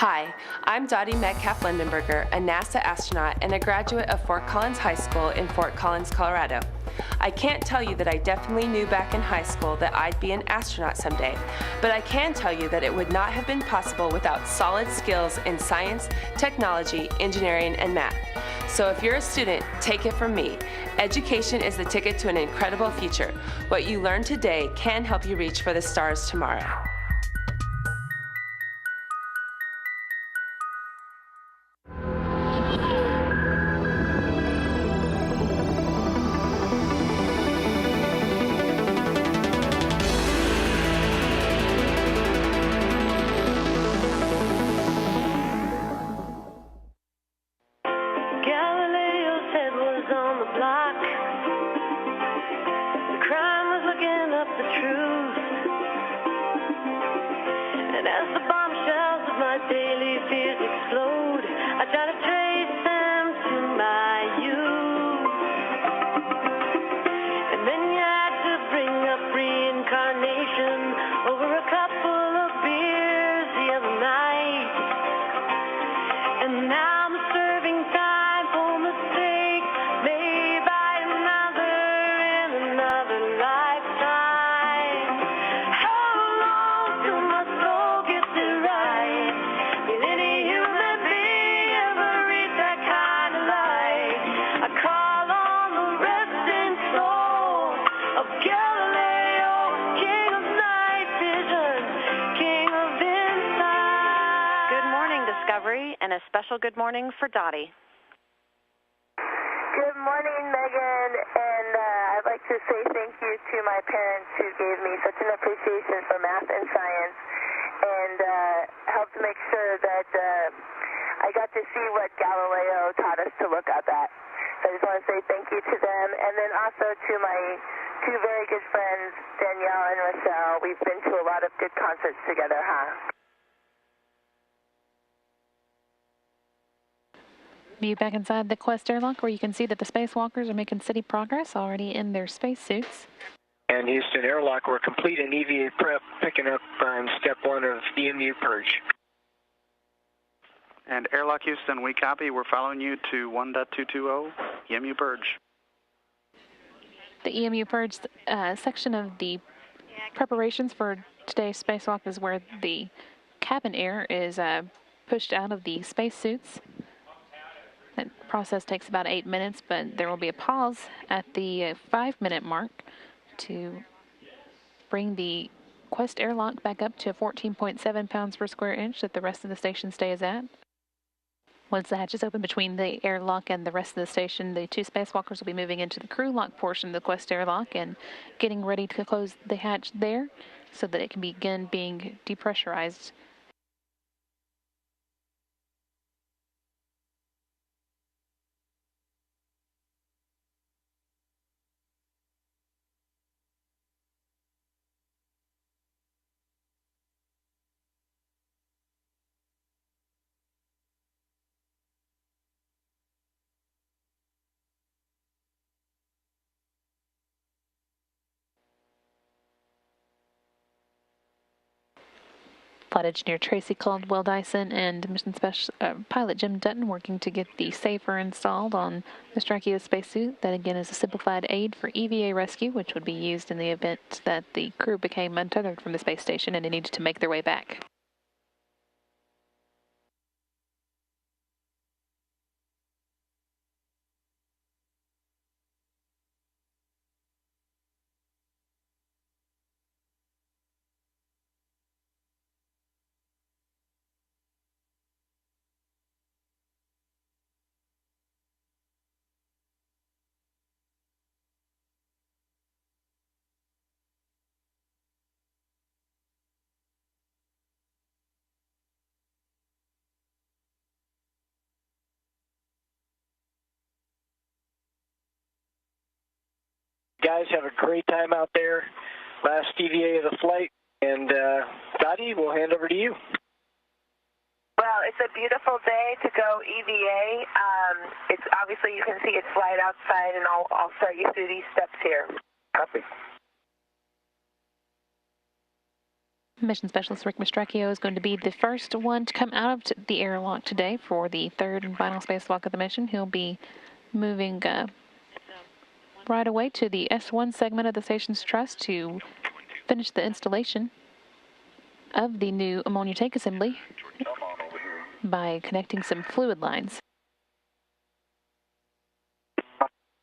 Hi, I'm Dottie Metcalf-Lindenberger, a NASA astronaut and a graduate of Fort Collins High School in Fort Collins, Colorado. I can't tell you that I definitely knew back in high school that I'd be an astronaut someday, but I can tell you that it would not have been possible without solid skills in science, technology, engineering, and math. So if you're a student, take it from me. Education is the ticket to an incredible future. What you learn today can help you reach for the stars tomorrow. Good morning for Dottie. Good morning, Megan, and I'd like to say thank you to my parents who gave me such an appreciation for math and science and helped make sure that I got to see what Galileo taught us to look up at. So I just want to say thank you to them, and then also to my two very good friends, Danielle and Rochelle. We've been to a lot of good concerts together, huh? View back inside the Quest airlock where you can see that the spacewalkers are making steady progress already in their spacesuits. And Houston airlock, we're complete in EVA prep, picking up on step one of EMU purge. And airlock Houston, we copy. We're following you to 1.220 EMU purge. The EMU purge section of the preparations for today's spacewalk is where the cabin air is pushed out of the spacesuits. That process takes about 8 minutes, but there will be a pause at the 5-minute mark to bring the Quest airlock back up to 14.7 pounds per square inch that the rest of the station stays at. Once the hatch is open between the airlock and the rest of the station, the two spacewalkers will be moving into the crew lock portion of the Quest airlock and getting ready to close the hatch there so that it can begin being depressurized. Flight engineer Tracy Caldwell Dyson and mission pilot Jim Dutton working to get the safer installed on the Strachio spacesuit. That again is a simplified aid for EVA rescue, which would be used in the event that the crew became untethered from the space station and they needed to make their way back. Guys, have a great time out there. Last EVA of the flight. And Dottie, we'll hand over to you. Well, it's a beautiful day to go EVA. It's obviously you can see it's light outside, and I'll start you through these steps here. Copy. Mission Specialist Rick Mastracchio is going to be the first one to come out of the airlock today for the third and final spacewalk of the mission. He'll be moving right away to the S1 segment of the station's truss to finish the installation of the new ammonia tank assembly by connecting some fluid lines.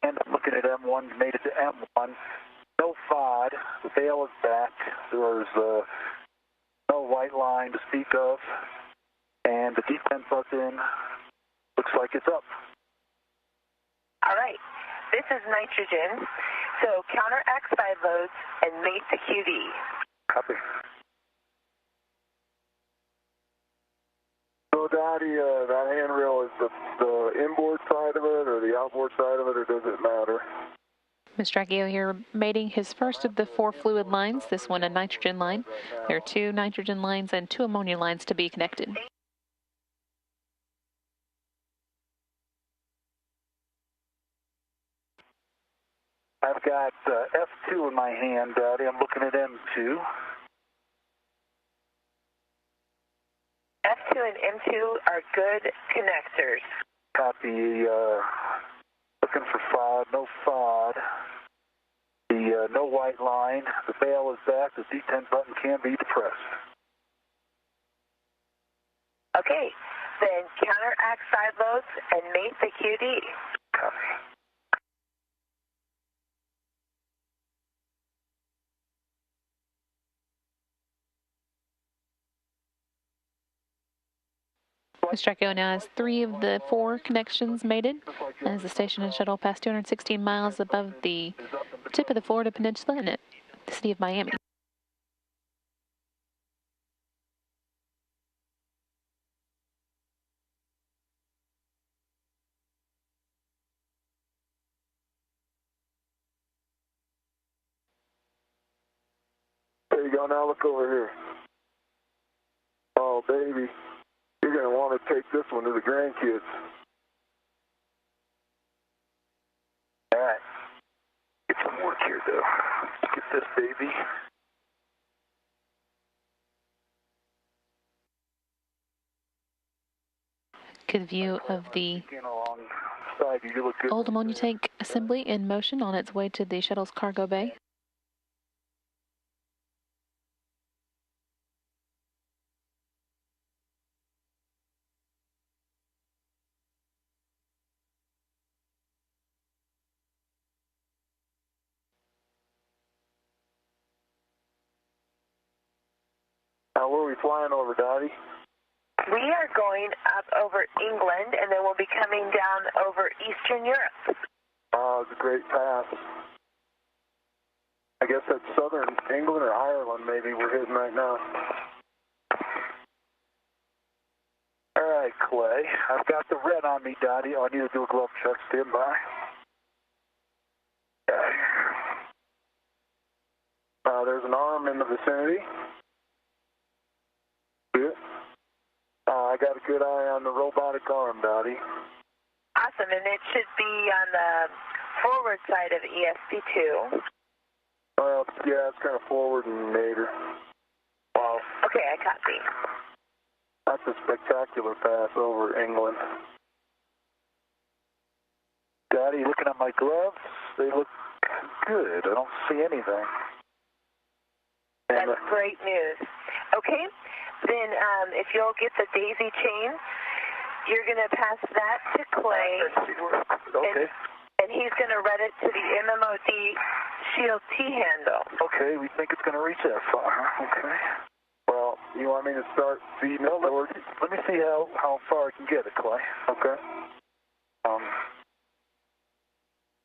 And I'm looking at M1, made it to M1. No FOD, the veil is back. There's no white line to speak of. And the D10 button looks like it's up. All right. This is nitrogen. So counteract side loads and mate the QD. Copy. So, Dottie, that handrail is the inboard side of it or the outboard side of it, or does it matter? Mastracchio here mating his first of the 4 fluid lines, this one a nitrogen line. There are 2 nitrogen lines and 2 ammonia lines to be connected. I've got F2 in my hand, Dottie. I'm looking at M2. F2 and M2 are good connectors. Copy. Looking for FOD, no FOD. The no white line. The veil is back. The D10 button can be depressed. Okay, then counteract side loads and mate the QD. Copy. Mastracchio now has 3 of the 4 connections mated as the station and shuttle pass 216 miles above the tip of the Florida Peninsula and at the city of Miami. There you go. Now look over here. Oh, baby. You're going to want to take this one to the grandkids. All right. Get some work here, though. Let's get this baby. Good view of the old ammonia tank assembly in motion on its way to the shuttle's cargo bay. Now, where are we flying over, Dottie? We are going up over England, and then we'll be coming down over Eastern Europe. Oh, it's a great pass. I guess that's southern England or Ireland, maybe we're hitting right now. All right, Clay. I've got the red on me, Dottie. I need to do a glove check. Stand by. Okay. There's an arm in the vicinity. Good. I got a good eye on the robotic arm, Dottie. Awesome, and it should be on the forward side of ESP2. Well, yeah, it's kind of forward and later. Wow. Okay, I copy. That's a spectacular pass over England. Dottie, looking at my gloves, they look good. I don't see anything. That's great news. Okay, then if you'll get the daisy chain, you're going to pass that to Clay. Okay. And he's going to run it to the MMOD Shield T handle. Okay, we think it's going to reach that far. Okay. Well, you want me to start feeding it forward? Let me see how far I can get it, Clay. Okay.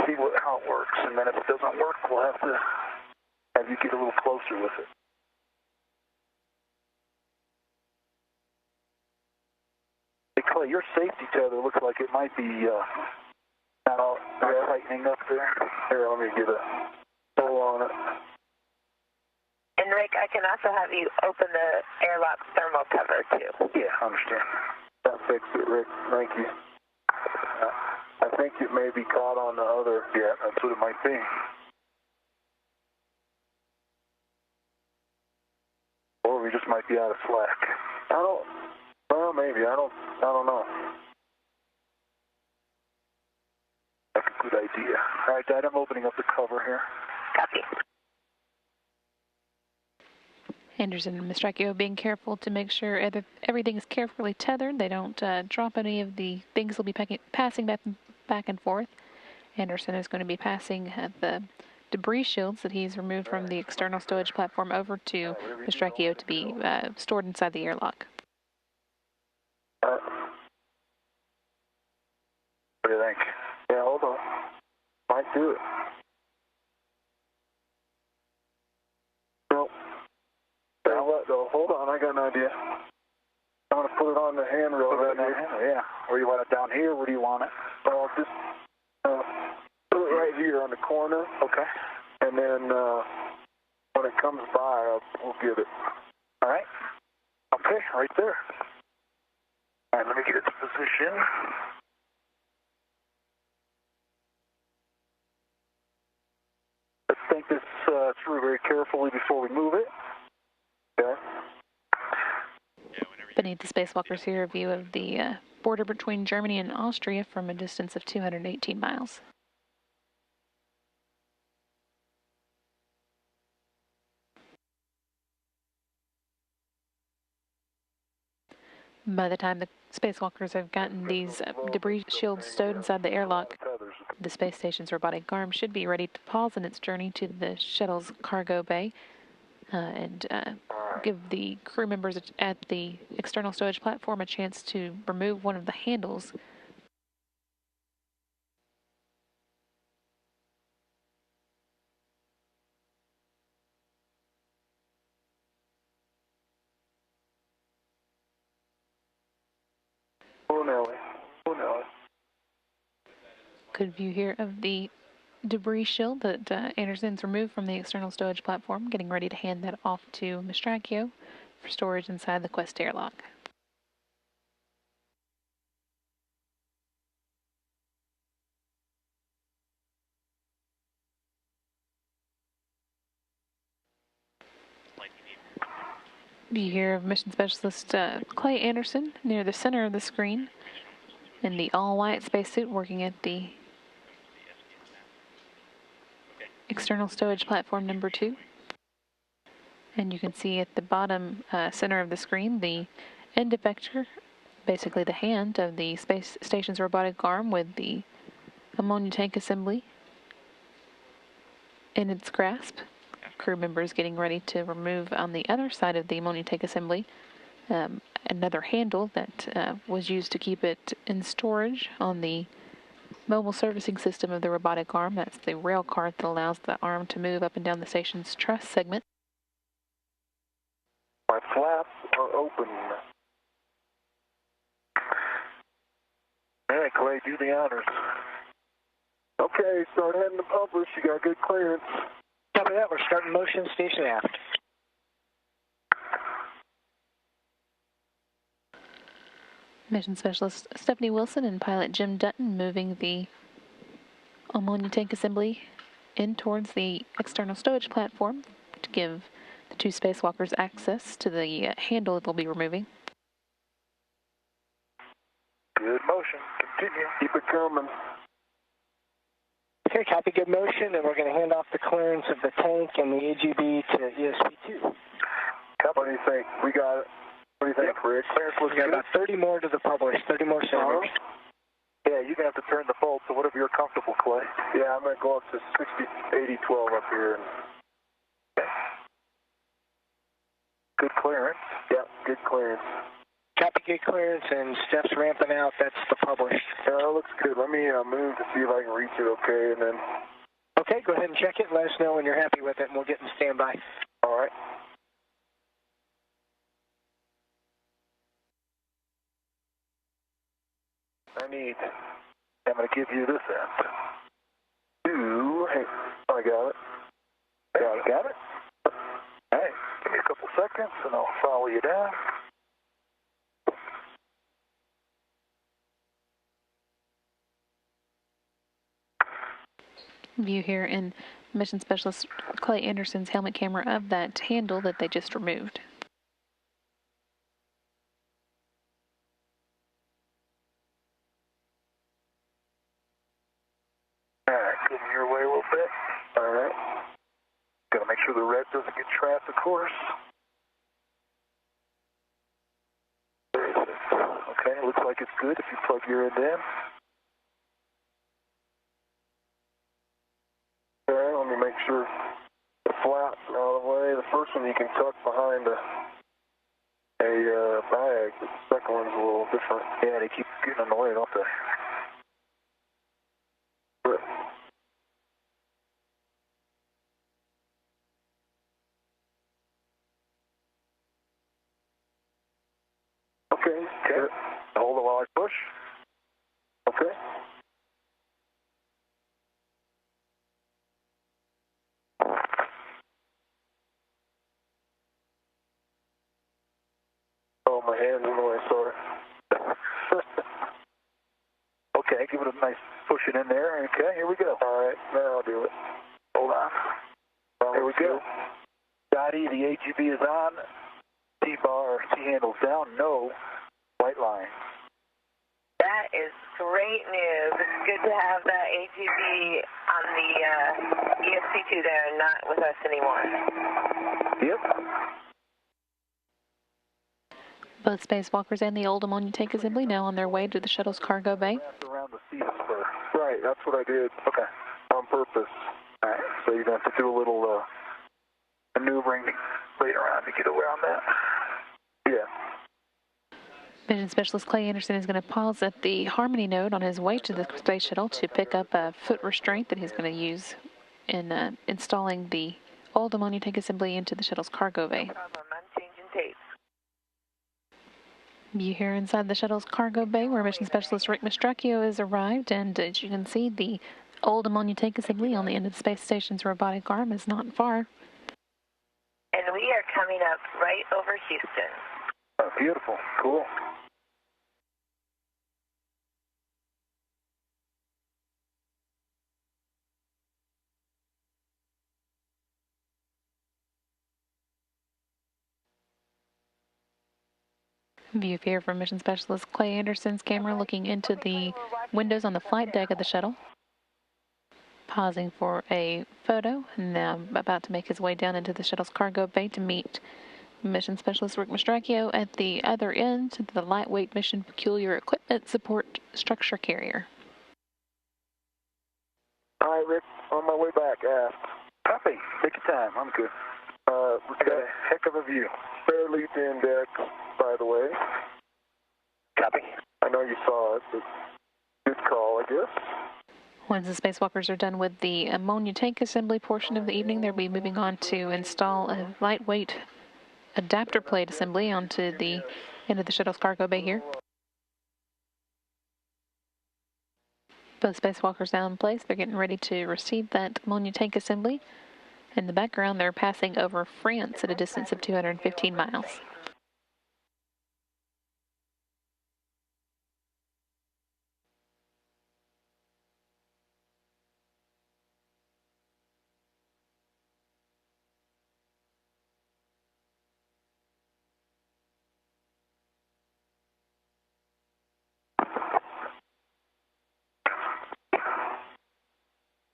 See how it works, and then if it doesn't work, we'll have you get a little closer with it. Hey, Clay, your safety tether looks like it might be not tightening up there. Here, let me get a pull on it. And Rick, I can also have you open the airlock thermal cover too. Yeah, I understand. That fixed it, Rick. Thank you. I think it may be caught on the other. Yeah, that's what it might be. Or we might be out of slack. Well, maybe. I don't know. That's a good idea. All right, Dad, I'm opening up the cover here. Copy. Anderson and Mistracchio being careful to make sure everything is carefully tethered. They don't drop any of the things they'll be passing back and forth. Anderson is going to be passing the debris shields that he's removed from the external stowage platform over to Mistracchio to be stored inside the airlock. What do you think? Yeah, hold on. Might do it. No, hold on, I got an idea. I'm going to put it on the handrail right now. Yeah. Where you want it, down here? Where do you want it? Well, just put it right here on the corner. Okay. And then when it comes by, we'll get it. All right. Okay, right there. All right, let me get it to position. Let's think this through very carefully before we move it. Okay. Beneath the spacewalkers here, a view of the border between Germany and Austria from a distance of 218 miles. By the time the spacewalkers have gotten these debris shields stowed inside the airlock, the space station's robotic arm should be ready to pause in its journey to the shuttle's cargo bay and give the crew members at the external stowage platform a chance to remove one of the handles. Good view here of the debris shield that Anderson's removed from the external stowage platform, getting ready to hand that off to Mistracchio for storage inside the Quest airlock. View here of Mission Specialist Clay Anderson near the center of the screen in the all-white spacesuit working at the external stowage platform number 2. And you can see at the bottom center of the screen the end effector, basically the hand of the space station's robotic arm with the ammonia tank assembly in its grasp. Crew members getting ready to remove on the other side of the ammonia tank assembly another handle that was used to keep it in storage on the mobile servicing system of the robotic arm. That's the rail cart that allows the arm to move up and down the station's truss segment. My flaps are open. All right, Clay, do the honors. Okay, start heading to publish. You got good clearance. Copy that. We're starting motion station aft. Mission Specialist Stephanie Wilson and pilot Jim Dutton moving the ammonia tank assembly in towards the external stowage platform to give the 2 spacewalkers access to the handle that they'll be removing. Good motion. Continue. Keep it coming. Okay, copy, good motion, and we're going to hand off the clearance of the tank and the AGB to ESP2. What do you think? We got it. What do you think, Rick? Clearance looks We got good. about 30 more to the publish, 30 more cylinders. Yeah, you're going to have to turn the bolt, so whatever you're comfortable, Clay. Yeah, I'm going to go up to 80, 12 up here. Okay. Good clearance. Yep, good clearance. Copy, good clearance, and Steph's ramping out. That's the published. Yeah, that looks good. Let me move to see if I can reach it okay, and then... Okay, go ahead and check it. Let us know when you're happy with it, and we'll get in standby. All right. I'm going to give you this end. Hey, I got it. Got it? All right, give me a couple seconds, and I'll follow you down. View here in Mission Specialist Clay Anderson's helmet camera of that handle that they just removed. getting your way a little bit. All right. Got to make sure the red doesn't get trapped, of course. Okay, looks like it's good if you plug your end in. Okay, let me make sure the flaps are out of the way. The first one you can tuck behind a bag, but the second one's a little different. Yeah, they keep getting in the way, don't they? Okay. Hold it while I push. Okay. Oh, my hand's in the way, sorry. Okay, give it a nice push it in there. Okay, here we go. All right, now I'll do it. Hold on. There we go. Dottie, the AGB is on. T-bar, T-handle's down. No white line. That is great news. It's good to have that AGB on the ESP2 there and not with us anymore. Yep. Both spacewalkers and the old ammonia tank assembly now on their way to the shuttle's cargo bay. Around the seat spur. Right, that's what I did. Okay. On purpose. All right, so you're going to have to do a little maneuvering later on to get around that. Yeah. Mission Specialist Clay Anderson is going to pause at the Harmony node on his way to the space shuttle to pick up a foot restraint that he's going to use in installing the old ammonia tank assembly into the shuttle's cargo bay. You here inside the shuttle's cargo bay where Mission Specialist Rick Mastracchio has arrived, and as you can see, the old ammonia tank assembly on the end of the space station's robotic arm is not far. And we are coming up right over Houston. Oh, beautiful. Cool. View here from Mission Specialist Clay Anderson's camera looking into the windows on the flight deck of the shuttle. Pausing for a photo, and now about to make his way down into the shuttle's cargo bay to meet Mission Specialist Rick Mastracchio at the other end of the lightweight mission peculiar equipment support structure carrier. All right, Rick, on my way back, aft. Copy. Take your time. I'm good. We got a heck of a view. Spare lead index, by the way. Copy. I know you saw it, but good call, I guess. Once the spacewalkers are done with the ammonia tank assembly portion of the evening, they'll be moving on to install a lightweight adapter plate assembly onto the end of the shuttle's cargo bay here. Both spacewalkers now in place. They're getting ready to receive that ammonia tank assembly. In the background, they're passing over France at a distance of 215 miles.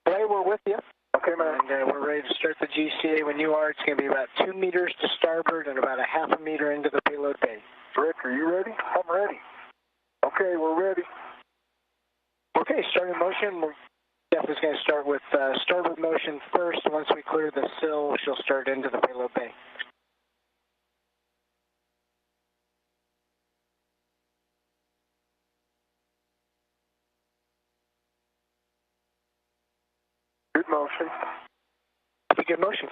Clay, we're with you. Okay, man. And we're ready to start the GCA when you are. It's going to be about 2 meters to starboard and about a half a meter into the payload bay. Rick, are you ready? I'm ready. Okay, we're ready. Okay, starting motion. We're definitely going to start with starboard motion first. Once we clear the sill, she'll start into the payload bay. Good motion. Good motion.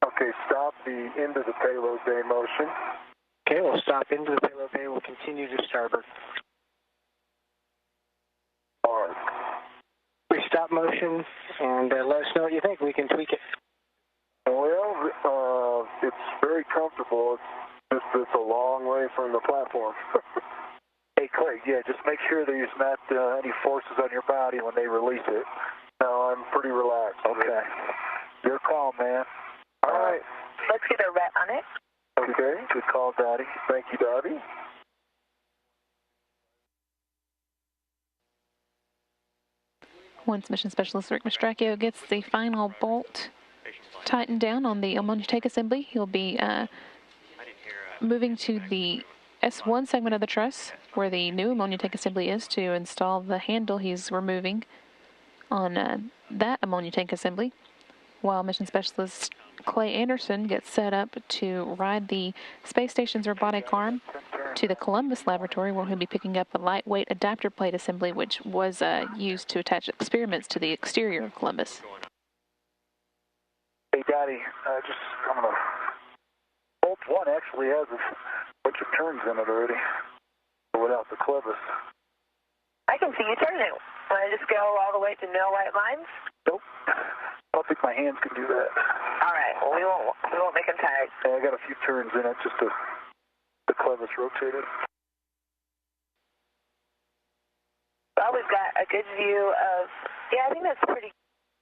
Okay, stop the into the payload bay motion. Okay, we'll stop into the payload bay. We'll continue to starboard. Mark. We stop motion and let us know what you think. We can tweak it. Well, it's very comfortable. It's just it's a long way from the platform. Hey, Clay, yeah, just make sure there's not any forces on your body when they release it. No, I'm pretty relaxed. Okay. Your call, man. All right. Let's get a ret on it. Okay. Good call, Daddy. Thank you, Dottie. Once Mission Specialist Rick Mastracchio gets the final bolt tightened down on the ammonia tank assembly, he'll be moving to the S1 segment of the truss where the new ammonia tank assembly is to install the handle he's removing on that ammonia tank assembly, while Mission Specialist Clay Anderson gets set up to ride the space station's robotic arm to the Columbus laboratory, where he'll be picking up a lightweight adapter plate assembly which was used to attach experiments to the exterior of Columbus. Hey, Daddy, I'm going to... Bolt 1 actually has a bunch of turns in it already, without the clevis. I can see you turn it. Want to just go all the way to no white lines? Nope. I don't think my hands can do that. All right. Well, we won't make them tired. Yeah, I got a few turns in it, just to the clevis rotated. Well, we've got a good view of... Yeah, I think that's pretty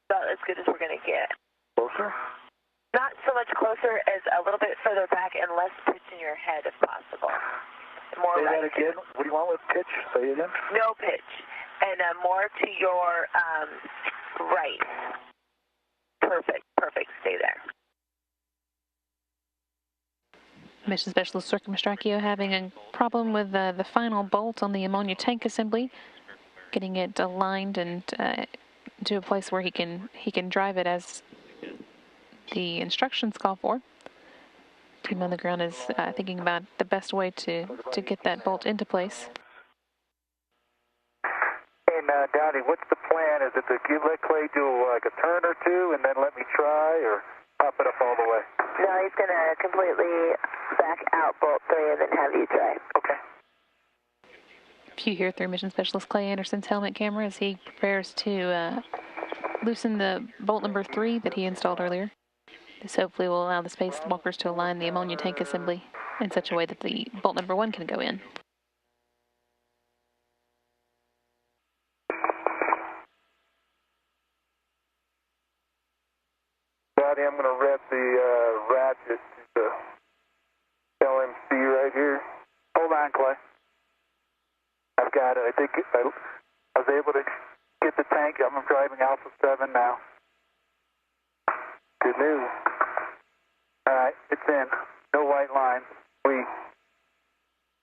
about as good as we're going to get. Closer? Not so much closer as a little bit further back and less pitch in your head if possible. More Say right. that again. What do you want with pitch? Say it again. No pitch. And more to your right. Perfect. Stay there. Mission Specialist Rick Mastracchio having a problem with the final bolt on the ammonia tank assembly, getting it aligned and to a place where he can drive it as the instructions call for. Team on the ground is thinking about the best way to get that bolt into place. And Downey, what's the plan? Is it to let Clay do like a turn or two and then let me try, or pop it up all the way? No, he's going to completely back out bolt 3 and then have you try. Okay. If you hear through Mission Specialist Clay Anderson's helmet camera as he prepares to loosen the bolt number 3 that he installed earlier. This hopefully will allow the spacewalkers to align the ammonia tank assembly in such a way that the bolt number 1 can go in. Daddy, I'm going to rev the ratchet to the LMC right here. Hold on, Clay. I've got it. I think I was able to get the tank. I'm driving Alpha 7 now. Good news. All right, it's in. No white lines.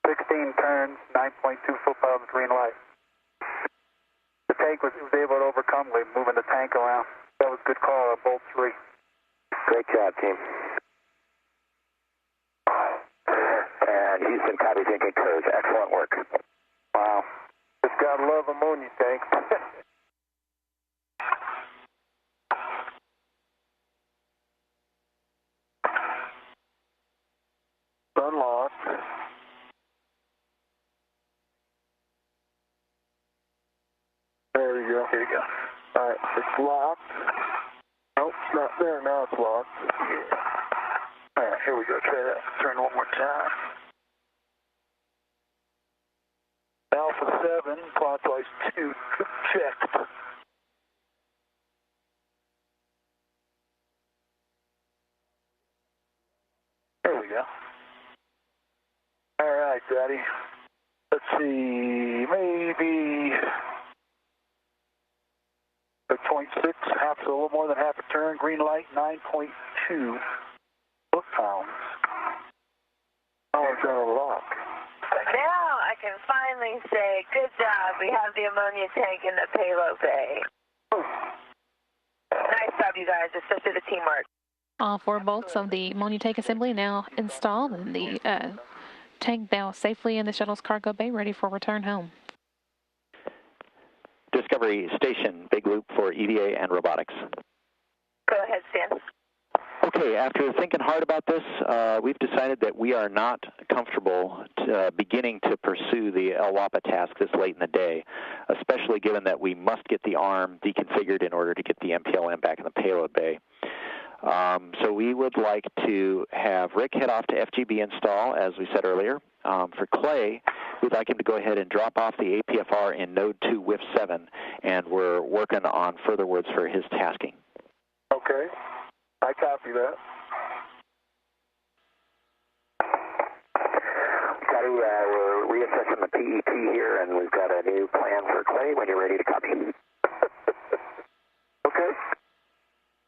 16 turns, 9.2 foot-pounds of green light. The tank was able to overcome moving the tank around. That was a good call on bolt 3. Great job, team. And Houston, copy, thinking codes. Excellent work. Wow. Just gotta love ammonia tanks. Unlocked. There you go. Here you go. All right, it's locked. Nope, it's not there. Now it's locked. Yeah. All right, here we go. Try that. Turn one more time. Alpha 7, clockwise 2, checked. There we go. All right, Daddy. Let's see, maybe a 0.6, a little more than half a turn. Green light, 9.2 foot-pounds. Oh, it's on a lock. Now I can finally say, good job. We have the ammonia tank in the payload bay. Nice job, you guys, especially the teamwork. All 4 bolts of the ammonia tank assembly now installed, and the tank now safely in the shuttle's cargo bay, ready for return home. Discovery Station, big loop for EVA and robotics. Go ahead, Stan. Okay, after thinking hard about this, we've decided that we are not comfortable beginning to pursue the LWAPA task this late in the day, especially given that we must get the arm deconfigured in order to get the MPLM back in the payload bay. So we would like to have Rick head off to FGB install, as we said earlier. For Clay, we'd like him to go ahead and drop off the APFR in Node 2 WIF 7, and we're working on further words for his tasking. Okay, I copy that. Dottie. We're reassessing the PET here, and we've got a new plan for Clay when you're ready to copy. Okay.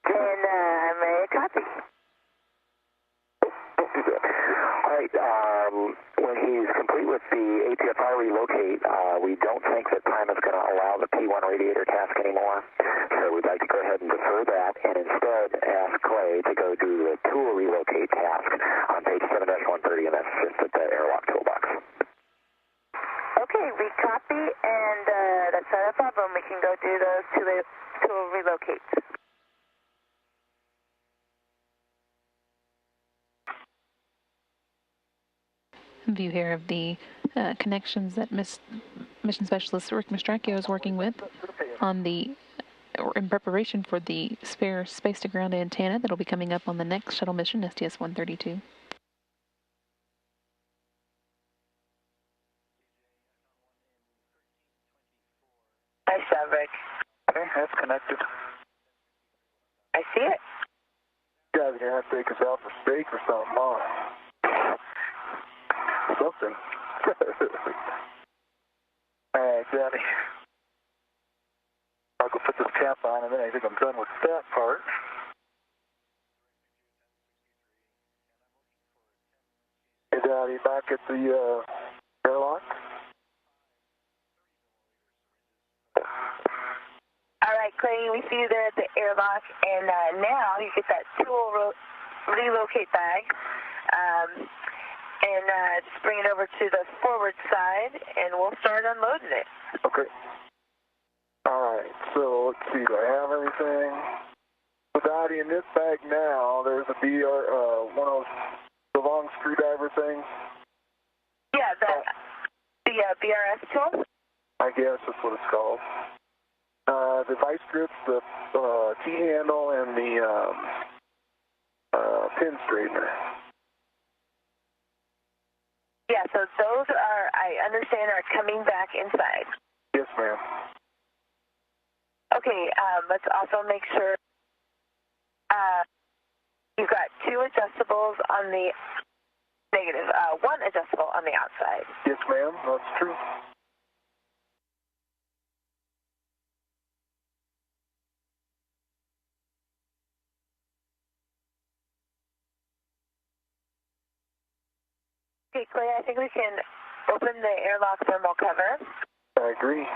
And I'm ready to copy. All right, when he's complete with the APFR relocate, we don't think that time is going to allow the P1 radiator task anymore, so we'd like to go ahead and defer that and instead ask Clay to go do the tool relocate task on page 7-130, and that's just at the airlock toolbox. Okay, we copy, and that's not a problem. We can go do those tool relocates. View here of the connections that Mission Specialist Rick Mastracchio is working with on the, or in preparation for the spare space-to-ground antenna that will be coming up on the next shuttle mission, STS-132. Nice job, Rick. Okay, that's connected. I see it. You guys are going to have to take us out for steak or something, huh? Something. All right, Johnny. I'll go put this cap on, and then I think I'm done with that part. Hey, Daddy, back at the airlock. All right, Clay, we see you there at the airlock, and now you get that tool relocate bag. And just bring it over to the forward side, and we'll start unloading it. Okay. All right, so let's see, do I have everything? So, Dottie, in this bag now, there's a one of the long screwdriver thing. Yeah, the BRS tool? I guess that's what it's called. The vice grips, the T-handle, and the pin straightener. Yeah, so those are, I understand, are coming back inside. Yes, ma'am. Okay, let's also make sure you've got two adjustables on the negative, one adjustable on the outside. Yes, ma'am, that's true. Okay, Clay, I think we can open the airlock thermal cover. I agree.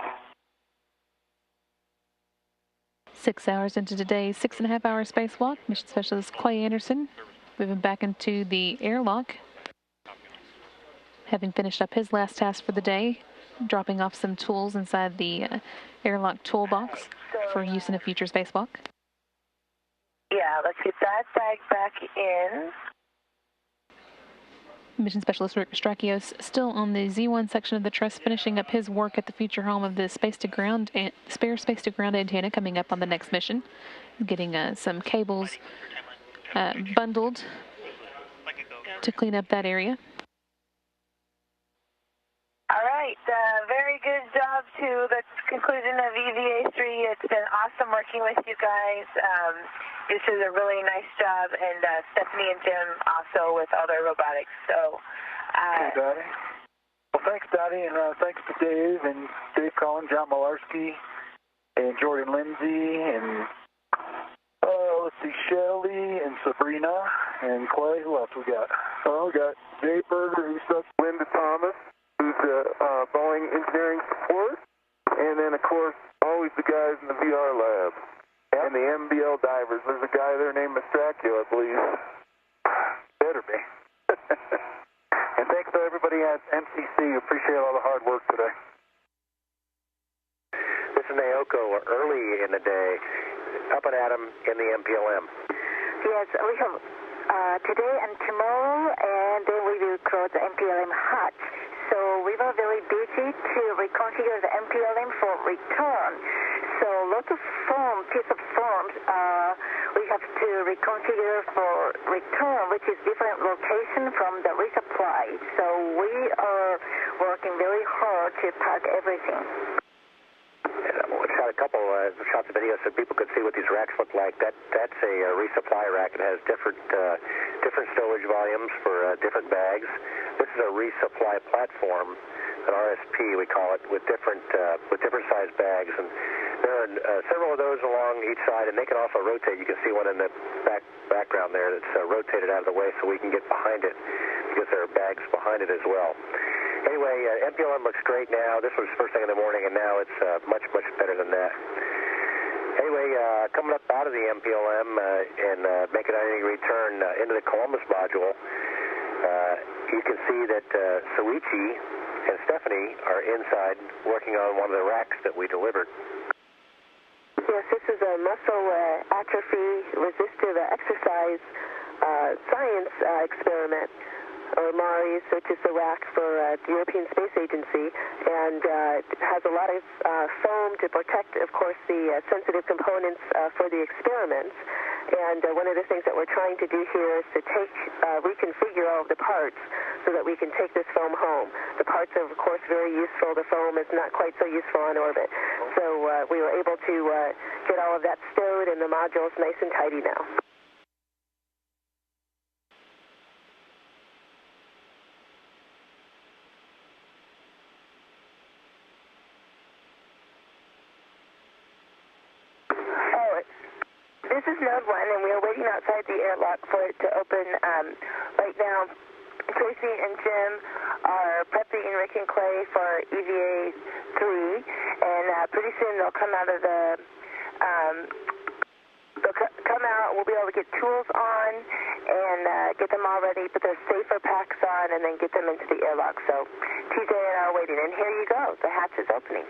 6 hours into today's 6.5-hour spacewalk, Mission Specialist Clay Anderson moving back into the airlock, having finished up his last task for the day, dropping off some tools inside the airlock toolbox for use in a future spacewalk. Yeah, let's get that bag back in. Mission Specialist Rick Mastracchio still on the Z1 section of the truss, finishing up his work at the future home of the spare space-to-ground antenna coming up on the next mission, getting some cables bundled to clean up that area. All right, very good job to the conclusion of EVA 3. It's been awesome working with you guys. You did a really nice job, and Stephanie and Jim also with all their robotics. So, hey, Dottie. Well, thanks, Dottie, and thanks to Dave and Dave Collins, John Malarski, and Jordan Lindsay, and let's see, Shelly and Sabrina and Clay. Who else we got? Oh, we got Jay Berger, who's up. Linda Thomas, who's Boeing engineering support, and then, of course, always the guys in the VR lab. And the MBL divers. There's a guy there named Mastracchio, I believe. Better be. And thanks to everybody at MCC. Appreciate all the hard work today. This is Naoko early in the day, up and at 'em in the MPLM. yes, we have today and tomorrow, and then we will close the MPLM hatch. So we were very busy to reconfigure the MPLM for return. So lots of piece of forms we have to reconfigure for return, which is different location from the resupply. So we are working very hard to pack everything. We shot a couple shots of video so people could see what these racks look like. That's a resupply rack. It has different stowage volumes for different bags. This this is a resupply platform, an RSP we call it, with different size bags, and there are several of those along each side, and they can also rotate. You can see one in the background there that's rotated out of the way so we can get behind it, because there are bags behind it as well. Anyway, MPLM looks great now. This was first thing in the morning, and now it's much, much better than that. Anyway, coming up out of the MPLM and making a 90-degree turn into the Columbus module, you can see that Soichi and Stephanie are inside working on one of the racks that we delivered. Yes, this is a muscle atrophy resistive exercise science experiment, or MARIS, which is the rack for the European Space Agency, and has a lot of foam to protect, of course, the sensitive components for the experiments. And one of the things that we're trying to do here is to reconfigure all of the parts so that we can take this foam home. The parts are, of course, very useful. The foam is not quite so useful on orbit. So we were able to get all of that stowed, and the module is nice and tidy now. This is Node 1, and we are waiting outside the airlock for it to open. Right now, Tracy and Jim are prepping Rick and Clay for EVA 3, and pretty soon they'll come out of the, come out, we'll be able to get tools on and get them all ready, put their safer packs on, and then get them into the airlock. So TJ and I are waiting, and here you go, the hatch is opening.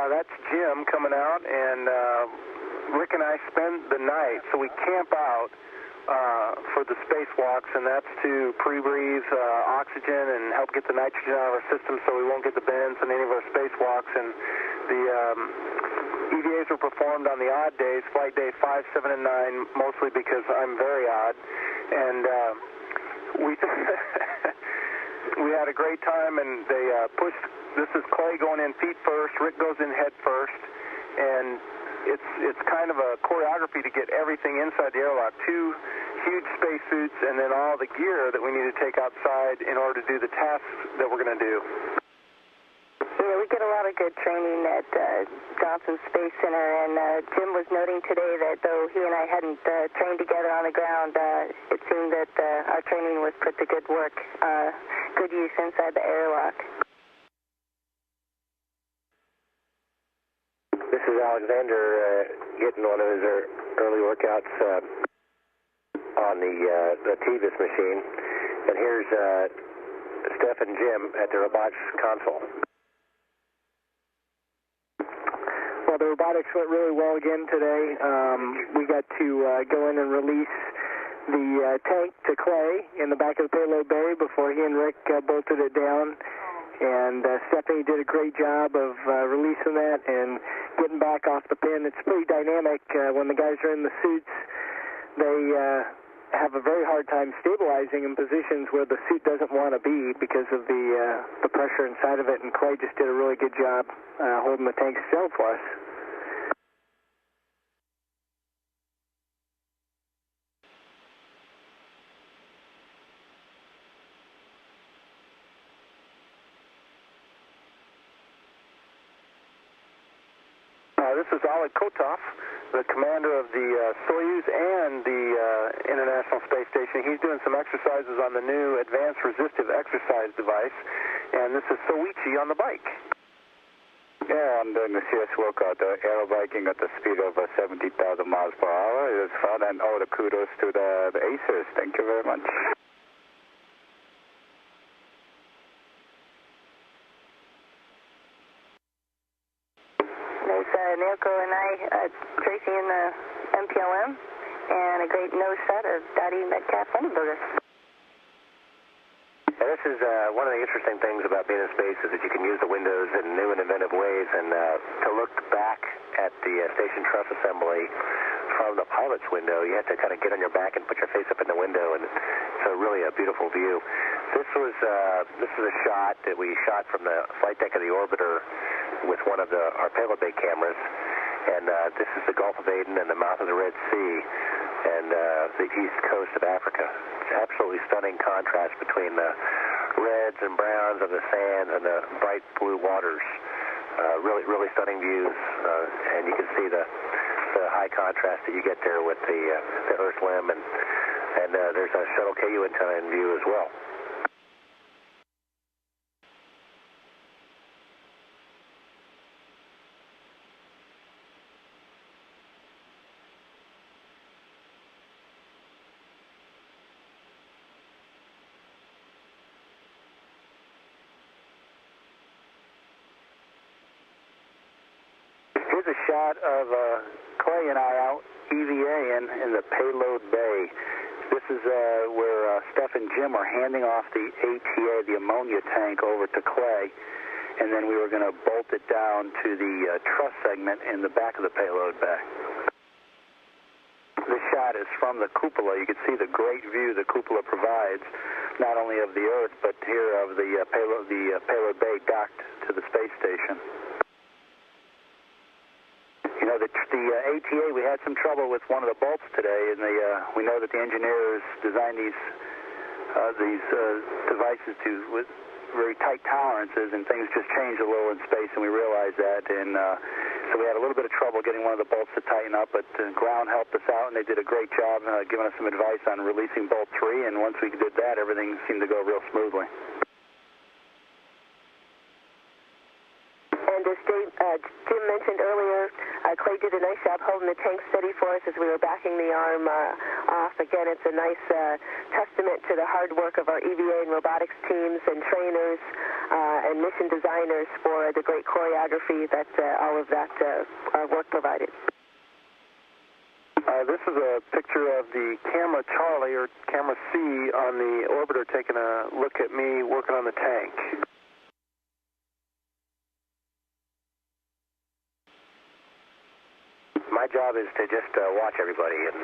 That's Jim coming out, and Rick and I spend the night, so we camp out for the spacewalks, and that's to pre-breathe oxygen and help get the nitrogen out of our system so we won't get the bends on any of our spacewalks. And the EVAs were performed on the odd days, flight day 5, 7, and 9, mostly because I'm very odd. And we had a great time, and they pushed. This is Clay going in feet first, Rick goes in head first, and it's kind of a choreography to get everything inside the airlock. 2 huge spacesuits, and then all the gear that we need to take outside in order to do the tasks that we're going to do. Yeah, we get a lot of good training at Johnson Space Center, and Jim was noting today that though he and I hadn't trained together on the ground, it seemed that our training was put to good work, good use inside the airlock. This is Alexander getting one of his early workouts on the TVIS machine. And here's Steph and Jim at the robotics console. Well, the robotics went really well again today. We got to go in and release the tank to Clay in the back of the payload bay before he and Rick bolted it down. And Stephanie did a great job of releasing that and getting back off the pin. It's pretty dynamic. When the guys are in the suits, they have a very hard time stabilizing in positions where the suit doesn't want to be because of the pressure inside of it. And Clay just did a really good job holding the tank still for us. This is Oleg Kotov, the commander of the Soyuz and the International Space Station. He's doing some exercises on the new Advanced Resistive Exercise device, and this is Soichi on the bike. Yeah, I'm doing the CS workout, aerobiking at the speed of 70,000 miles per hour. It was fun, and all the kudos to the acers. Thank you very much. Naoko and I, Tracy in the MPLM, and a great nose shot of Dottie Metcalf Hindenburger. This is one of the interesting things about being in space is that you can use the windows in new and inventive ways, and to look back at the station truss assembly from the pilot's window, you have to kind of get on your back and put your face up in the window, and it's really a beautiful view. This is a shot that we shot from the flight deck of the orbiter with one of our payload bay cameras, And this is the Gulf of Aden and the mouth of the Red Sea and the east coast of Africa. It's absolutely stunning contrast between the reds and browns of the sand and the bright blue waters. Really stunning views, and you can see the high contrast that you get there with the Earth limb, and there's a shuttle KU antenna in view as well. Here's a shot of Clay and I out EVA in the payload bay. This is where Steph and Jim are handing off the ATA, the ammonia tank, over to Clay, and then we were going to bolt it down to the truss segment in the back of the payload bay. This shot is from the cupola. You can see the great view the cupola provides, not only of the Earth, but here of the payload bay docked to the space station. You know, the ATA, we had some trouble with one of the bolts today, and we know that the engineers designed these devices with very tight tolerances, and things just changed a little in space, and we realized that, and so we had a little bit of trouble getting one of the bolts to tighten up, but ground helped us out, and they did a great job giving us some advice on releasing bolt 3, and once we did that, everything seemed to go real smoothly. And as Jim mentioned earlier, Clay did a nice job holding the tank steady for us as we were backing the arm off. Again, it's a nice testament to the hard work of our EVA and robotics teams and trainers and mission designers for the great choreography that all of that work provided. This is a picture of the camera Charlie, or camera C, on the orbiter taking a look at me working on the tank. My job is to just watch everybody, and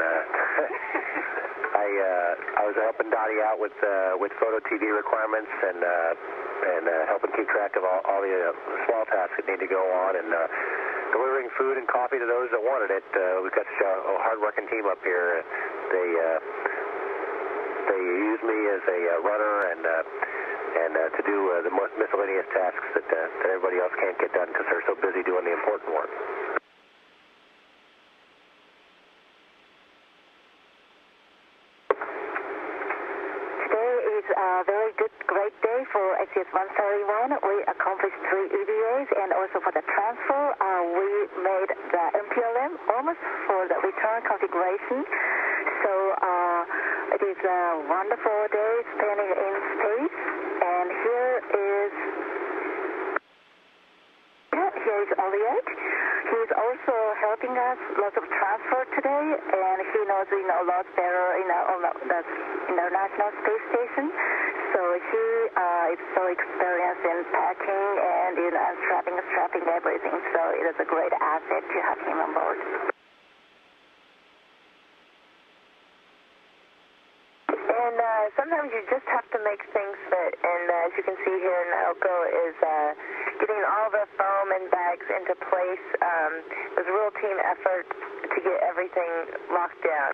I was helping Dottie out with photo TV requirements and helping keep track of all the small tasks that need to go on, and delivering food and coffee to those that wanted it. We've got a hard-working team up here. They use me as a runner and to do the miscellaneous tasks that everybody else can't get done because they're so busy doing the important work. A very good, great day for STS 131. We accomplished 3 EVAs, and also for the transfer, we made the MPLM almost for the return configuration. So it is a wonderful day spending in space, and here is Elliot. He's also helping us lots of transfer today, and he knows a lot better on the International Space Station. So he is so experienced in packing and strapping everything. So it is a great asset to have him on board. And sometimes you just have to make things fit, and as you can see here, Naoko is getting all the foam and bags into place. It was a real team effort to get everything locked down.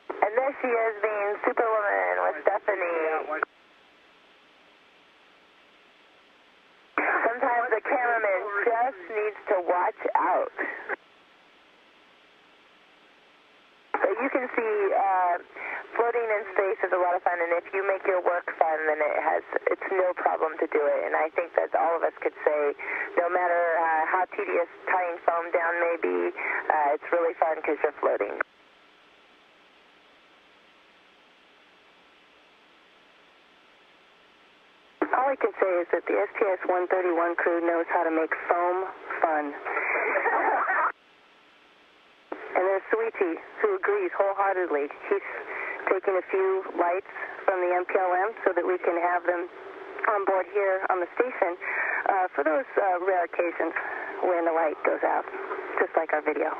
And there she is being Superwoman with Stephanie. Sometimes the cameraman just needs to watch out. But you can see floating in space is a lot of fun, and if you make your work fun, then it's no problem to do it. And I think that all of us could say, no matter how tedious tying foam down may be, it's really fun because you're floating. All I can say is that the STS 131 crew knows how to make foam fun. And there's Sweetie, who agrees wholeheartedly. He's taking a few lights from the MPLM so that we can have them on board here on the station for those rare occasions when the light goes out, just like our video.